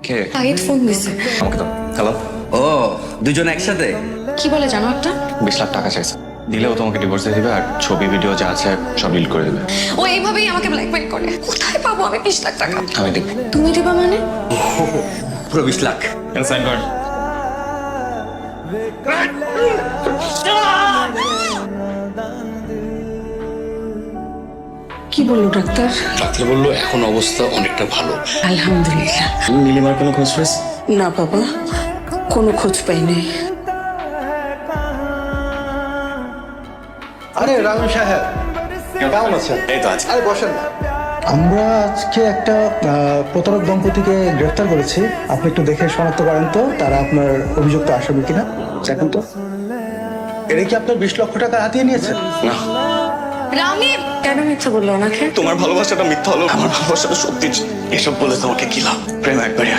কে? আহিত ফোন দিছে। আমাকে তো হ্যালো। ও দুজন একসাথে? কি বলে জানো একটা? 20 লাখ টাকা চাইছে, দিলেও তোমাকে ডিভোর্স দিয়ে দিবে আর ছবি ভিডিও যা আছে সব ডিলিট করে দেবে। ও এইভাবেই আমাকে ব্ল্যাকমেল করে। কোথায় পাবো আমি 20 লাখ টাকা? আমি দেব। তুমি দিবা মানে? পুরো 20 লাখ। সাইন কর। কি বললো ডাক্তার? ডাক্তার বললো এখন অবস্থা অনেকটা ভালো। আলহামদুলিল্লাহ। নীলিমার কোনো খোঁজ পেয়েছ? না বাবা, কোনো খোঁজ পাইনি। আরে রামু সাহেব, কেমন আছেন? এই তো আছে। আরে বসেন না। আমরা আজকে একটা প্রতারক দম্পতিকে গ্রেফতার করেছি। আপনি একটু দেখে শনাক্ত করেন তো তারা আপনার অভিযুক্ত আসামি কিনা। দেখুন তো, এরা কি আপনার 20 লক্ষ টাকা হাতিয়ে নিয়েছে? না, রামি কেন মিথ্যা বললো ওনাকে? তোমার ভালোবাসাটা মিথ্যা হলো, আমার ভালোবাসাটা সত্যি। এসব বলে তোমাকে কি লাভ? প্রেম একবারই আসে।